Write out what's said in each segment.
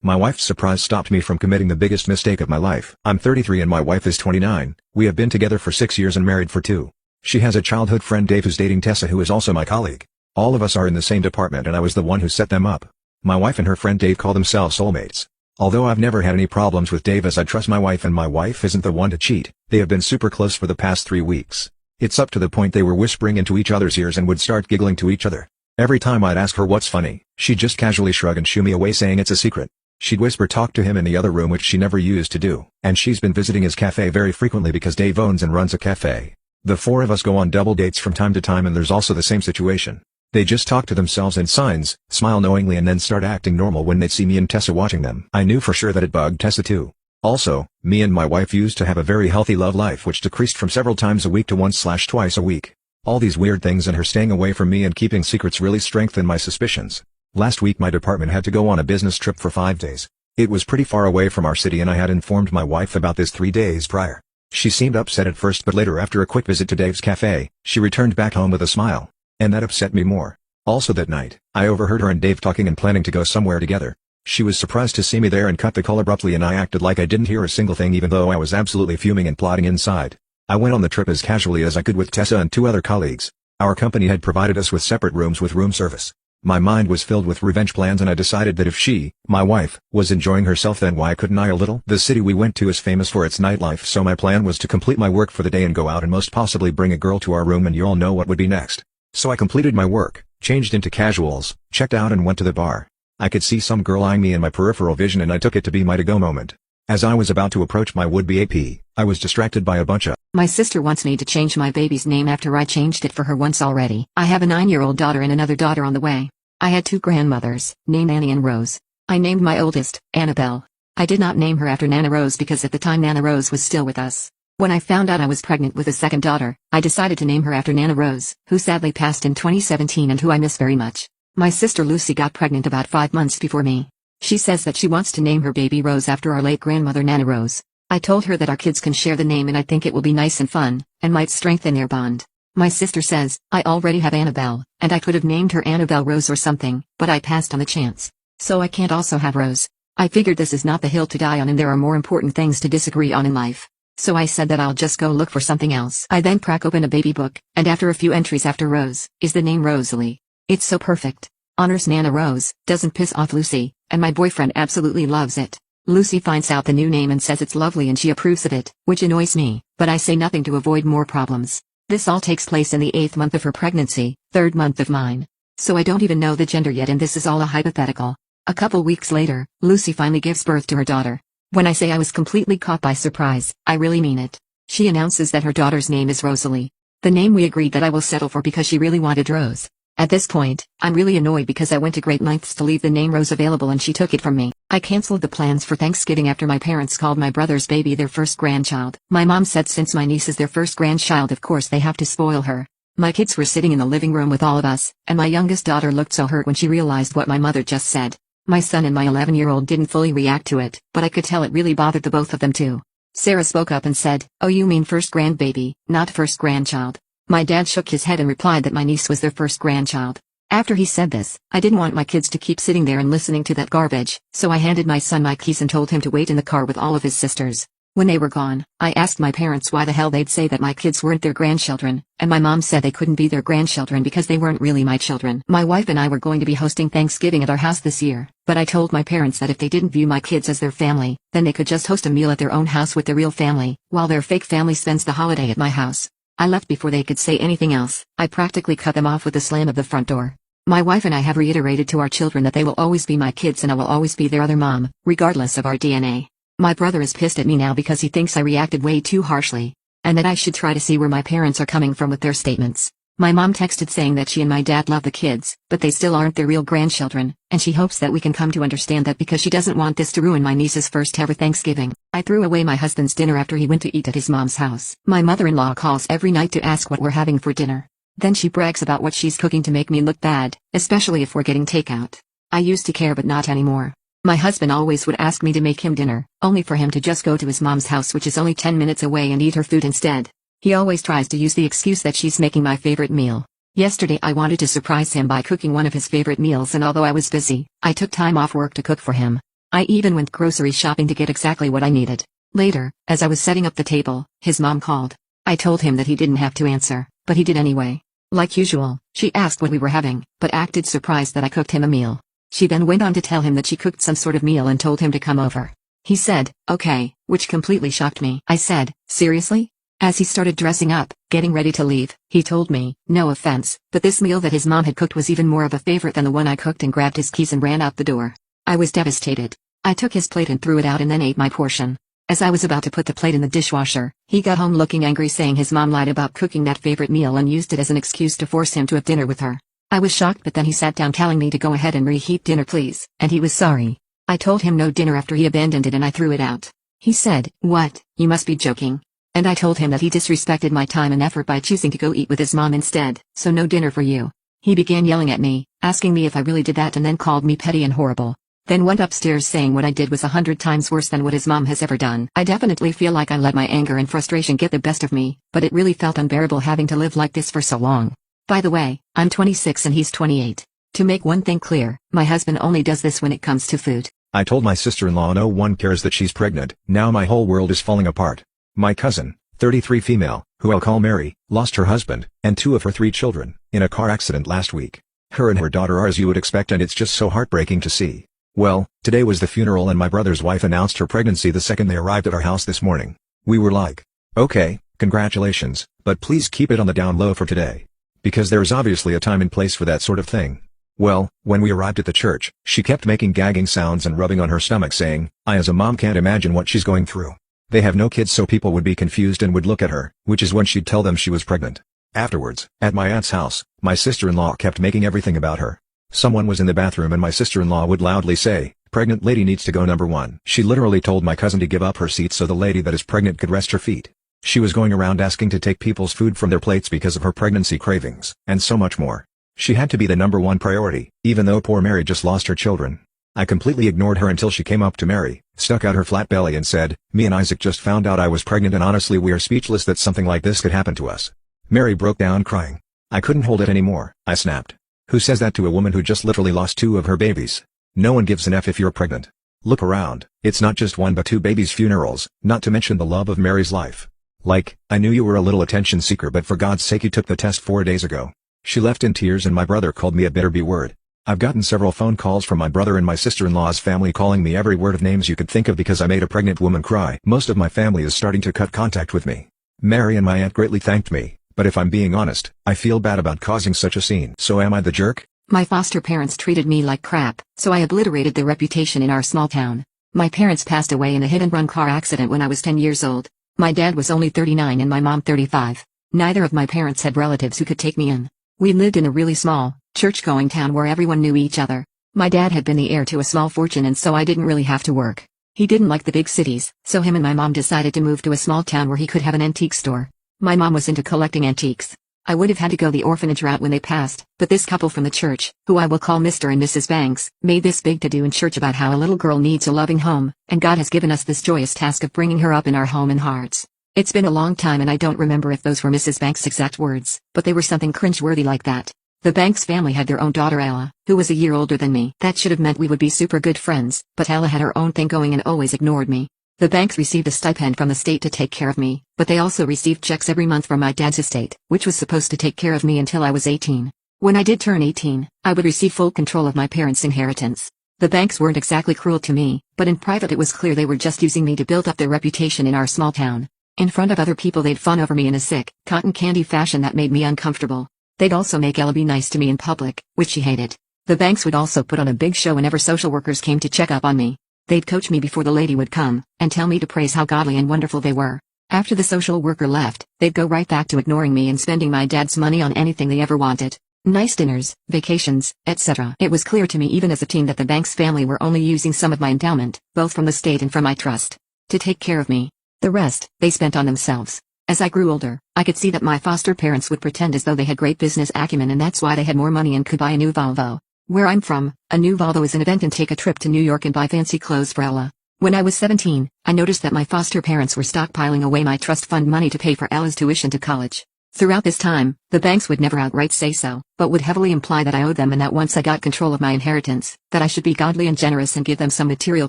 My wife's surprise stopped me from committing the biggest mistake of my life. I'm 33 and my wife is 29. We have been together for 6 years and married for 2. She has a childhood friend Dave who's dating Tessa, who is also my colleague. All of us are in the same department and I was the one who set them up. My wife and her friend Dave call themselves soulmates. Although I've never had any problems with Dave, as I trust my wife and my wife isn't the one to cheat, they have been super close for the past 3 weeks. It's up to the point they were whispering into each other's ears and would start giggling to each other. Every time I'd ask her what's funny, she'd just casually shrug and shoo me away saying it's a secret. She'd whisper talk to him in the other room, which she never used to do, and she's been visiting his cafe very frequently because Dave owns and runs a cafe. The 4 of us go on double dates from time to time, and there's also the same situation. They just talk to themselves in signs, smile knowingly, and then start acting normal when they see me and Tessa watching them. I knew for sure that it bugged Tessa too. Also, me and my wife used to have a very healthy love life which decreased from several times a week to once/twice a week. All these weird things and her staying away from me and keeping secrets really strengthened my suspicions. Last week my department had to go on a business trip for 5 days. It was pretty far away from our city and I had informed my wife about this 3 days prior. She seemed upset at first, but later, after a quick visit to Dave's cafe, she returned back home with a smile. And that upset me more. Also that night, I overheard her and Dave talking and planning to go somewhere together. She was surprised to see me there and cut the call abruptly, and I acted like I didn't hear a single thing even though I was absolutely fuming and plotting inside. I went on the trip as casually as I could with Tessa and 2 other colleagues. Our company had provided us with separate rooms with room service. My mind was filled with revenge plans, and I decided that if she, my wife, was enjoying herself, then why couldn't I a little? The city we went to is famous for its nightlife, so my plan was to complete my work for the day and go out and most possibly bring a girl to our room, and you all know what would be next. So I completed my work, changed into casuals, checked out and went to the bar. I could see some girl eyeing me in my peripheral vision and I took it to be my to-go moment. As I was about to approach my would-be AP, I was distracted by a bunch of My sister wants me to change my baby's name after I changed it for her once already. I have a 9-year-old daughter and another daughter on the way. I had 2 grandmothers, named Annie and Rose. I named my oldest, Annabelle. I did not name her after Nana Rose because at the time Nana Rose was still with us. When I found out I was pregnant with a second daughter, I decided to name her after Nana Rose, who sadly passed in 2017 and who I miss very much. My sister Lucy got pregnant about 5 months before me. She says that she wants to name her baby Rose after our late grandmother Nana Rose. I told her that our kids can share the name and I think it will be nice and fun, and might strengthen their bond. My sister says, I already have Annabelle, and I could have named her Annabelle Rose or something, but I passed on the chance. So I can't also have Rose. I figured this is not the hill to die on and there are more important things to disagree on in life. So I said that I'll just go look for something else. I then crack open a baby book, and after a few entries after Rose, is the name Rosalie. It's so perfect. Honors Nana Rose, doesn't piss off Lucy, and my boyfriend absolutely loves it. Lucy finds out the new name and says it's lovely and she approves of it, which annoys me, but I say nothing to avoid more problems. This all takes place in the 8th month of her pregnancy, 3rd month of mine. So I don't even know the gender yet and this is all a hypothetical. A couple weeks later, Lucy finally gives birth to her daughter. When I say I was completely caught by surprise, I really mean it. She announces that her daughter's name is Rosalie. The name we agreed that I will settle for because she really wanted Rose. At this point, I'm really annoyed because I went to great lengths to leave the name Rose available and she took it from me. I canceled the plans for Thanksgiving after my parents called my brother's baby their first grandchild. My mom said since my niece is their first grandchild, of course they have to spoil her. My kids were sitting in the living room with all of us, and my youngest daughter looked so hurt when she realized what my mother just said. My son and my 11-year-old didn't fully react to it, but I could tell it really bothered the both of them too. Sarah spoke up and said, "Oh, you mean first grandbaby, not first grandchild." My dad shook his head and replied that my niece was their first grandchild. After he said this, I didn't want my kids to keep sitting there and listening to that garbage, so I handed my son my keys and told him to wait in the car with all of his sisters. When they were gone, I asked my parents why the hell they'd say that my kids weren't their grandchildren, and my mom said they couldn't be their grandchildren because they weren't really my children. My wife and I were going to be hosting Thanksgiving at our house this year, but I told my parents that if they didn't view my kids as their family, then they could just host a meal at their own house with their real family, while their fake family spends the holiday at my house. I left before they could say anything else. I practically cut them off with the slam of the front door. My wife and I have reiterated to our children that they will always be my kids and I will always be their other mom, regardless of our DNA. My brother is pissed at me now because he thinks I reacted way too harshly, and that I should try to see where my parents are coming from with their statements. My mom texted saying that she and my dad love the kids, but they still aren't their real grandchildren, and she hopes that we can come to understand that because she doesn't want this to ruin my niece's first ever Thanksgiving. I threw away my husband's dinner after he went to eat at his mom's house. My mother-in-law calls every night to ask what we're having for dinner. Then she brags about what she's cooking to make me look bad, especially if we're getting takeout. I used to care but not anymore. My husband always would ask me to make him dinner, only for him to just go to his mom's house, which is only 10 minutes away, and eat her food instead. He always tries to use the excuse that she's making my favorite meal. Yesterday I wanted to surprise him by cooking one of his favorite meals, and although I was busy, I took time off work to cook for him. I even went grocery shopping to get exactly what I needed. Later, as I was setting up the table, his mom called. I told him that he didn't have to answer, but he did anyway. Like usual, she asked what we were having, but acted surprised that I cooked him a meal. She then went on to tell him that she cooked some sort of meal and told him to come over. He said, okay, which completely shocked me. I said, seriously? As he started dressing up, getting ready to leave, he told me, no offense, but this meal that his mom had cooked was even more of a favorite than the one I cooked, and grabbed his keys and ran out the door. I was devastated. I took his plate and threw it out and then ate my portion. As I was about to put the plate in the dishwasher, he got home looking angry, saying his mom lied about cooking that favorite meal and used it as an excuse to force him to have dinner with her. I was shocked, but then he sat down telling me to go ahead and reheat dinner please, and he was sorry. I told him no dinner after he abandoned it and I threw it out. He said, what, you must be joking. And I told him that he disrespected my time and effort by choosing to go eat with his mom instead, so no dinner for you. He began yelling at me, asking me if I really did that, and then called me petty and horrible. Then went upstairs saying what I did was 100 times worse than what his mom has ever done. I definitely feel like I let my anger and frustration get the best of me, but it really felt unbearable having to live like this for so long. By the way, I'm 26 and he's 28. To make one thing clear, my husband only does this when it comes to food. I told my sister-in-law no one cares that she's pregnant. Now my whole world is falling apart. My cousin, 33 female, who I'll call Mary, lost her husband, and 2 of her 3 children, in a car accident last week. Her and her daughter are as you would expect, and it's just so heartbreaking to see. Well, today was the funeral and my brother's wife announced her pregnancy the second they arrived at our house this morning. We were like, okay, congratulations, but please keep it on the down low for today. Because there is obviously a time and place for that sort of thing. Well, when we arrived at the church, she kept making gagging sounds and rubbing on her stomach, saying, I as a mom can't imagine what she's going through. They have no kids, so people would be confused and would look at her, which is when she'd tell them she was pregnant. Afterwards, at my aunt's house, my sister-in-law kept making everything about her. Someone was in the bathroom and my sister-in-law would loudly say, pregnant lady needs to go number 1. She literally told my cousin to give up her seat so the lady that is pregnant could rest her feet. She was going around asking to take people's food from their plates because of her pregnancy cravings, and so much more. She had to be the number 1 priority, even though poor Mary just lost her children. I completely ignored her until she came up to Mary, stuck out her flat belly and said, me and Isaac just found out I was pregnant and honestly we are speechless that something like this could happen to us. Mary broke down crying. I couldn't hold it anymore, I snapped. Who says that to a woman who just literally lost 2 of her babies? No one gives an F if you're pregnant. Look around, it's not just 1 but 2 babies' funerals, not to mention the love of Mary's life. Like, I knew you were a little attention seeker, but for God's sake you took the test 4 days ago. She left in tears and my brother called me a bitter B-word. I've gotten several phone calls from my brother and my sister-in-law's family calling me every word of names you could think of because I made a pregnant woman cry. Most of my family is starting to cut contact with me. Mary and my aunt greatly thanked me, but if I'm being honest, I feel bad about causing such a scene. So am I the jerk? My foster parents treated me like crap, so I obliterated their reputation in our small town. My parents passed away in a hit-and-run car accident when I was 10 years old. My dad was only 39 and my mom 35. Neither of my parents had relatives who could take me in. We lived in a really small, church-going town where everyone knew each other. My dad had been the heir to a small fortune and so I didn't really have to work. He didn't like the big cities, so him and my mom decided to move to a small town where he could have an antique store. My mom was into collecting antiques. I would have had to go the orphanage route when they passed, but this couple from the church, who I will call Mr. and Mrs. Banks, made this big to-do in church about how a little girl needs a loving home, and God has given us this joyous task of bringing her up in our home and hearts. It's been a long time and I don't remember if those were Mrs. Banks' exact words, but they were something cringe-worthy like that. The Banks family had their own daughter Ella, who was a year older than me. That should have meant we would be super good friends, but Ella had her own thing going and always ignored me. The Banks received a stipend from the state to take care of me, but they also received checks every month from my dad's estate, which was supposed to take care of me until I was 18. When I did turn 18, I would receive full control of my parents' inheritance. The Banks weren't exactly cruel to me, but in private it was clear they were just using me to build up their reputation in our small town. In front of other people they'd fawn over me in a sick, cotton candy fashion that made me uncomfortable. They'd also make Ella be nice to me in public, which she hated. The Banks would also put on a big show whenever social workers came to check up on me. They'd coach me before the lady would come, and tell me to praise how godly and wonderful they were. After the social worker left, they'd go right back to ignoring me and spending my dad's money on anything they ever wanted. Nice dinners, vacations, etc. It was clear to me even as a teen that the Banks family were only using some of my endowment, both from the state and from my trust, to take care of me. The rest, they spent on themselves. As I grew older, I could see that my foster parents would pretend as though they had great business acumen and that's why they had more money and could buy a new Volvo. Where I'm from, a new Volvo is an event and take a trip to New York and buy fancy clothes for Ella. When I was 17, I noticed that my foster parents were stockpiling away my trust fund money to pay for Ella's tuition to college. Throughout this time, the banks would never outright say so, but would heavily imply that I owed them and that once I got control of my inheritance, that I should be godly and generous and give them some material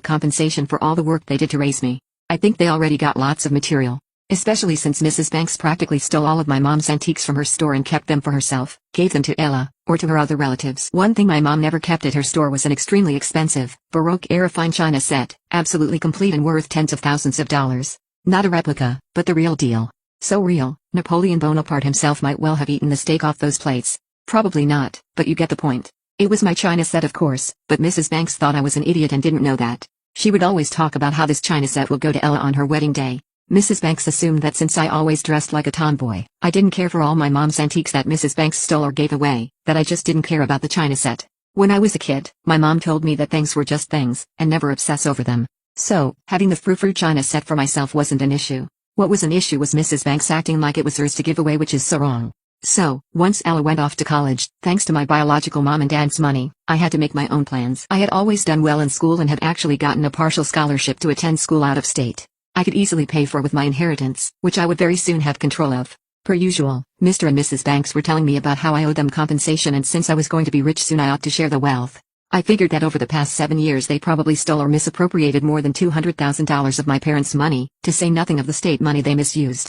compensation for all the work they did to raise me. I think they already got lots of material. Especially since Mrs. Banks practically stole all of my mom's antiques from her store and kept them for herself, gave them to Ella, or to her other relatives. One thing my mom never kept at her store was an extremely expensive, Baroque-era fine china set, absolutely complete and worth tens of thousands of dollars. Not a replica, but the real deal. So real, Napoleon Bonaparte himself might well have eaten the steak off those plates. Probably not, but you get the point. It was my china set of course, but Mrs. Banks thought I was an idiot and didn't know that. She would always talk about how this china set will go to Ella on her wedding day. Mrs. Banks assumed that since I always dressed like a tomboy, I didn't care for all my mom's antiques that Mrs. Banks stole or gave away, that I just didn't care about the china set. When I was a kid, my mom told me that things were just things, and never obsess over them. So, having the frou-frou china set for myself wasn't an issue. What was an issue was Mrs. Banks acting like it was hers to give away, which is so wrong. So, once Ella went off to college, thanks to my biological mom and dad's money, I had to make my own plans. I had always done well in school and had actually gotten a partial scholarship to attend school out of state. I could easily pay for with my inheritance, which I would very soon have control of. Per usual, Mr. and Mrs. Banks were telling me about how I owed them compensation, and since I was going to be rich soon I ought to share the wealth. I figured that over the past 7 years they probably stole or misappropriated more than $200,000 of my parents' money, to say nothing of the state money they misused.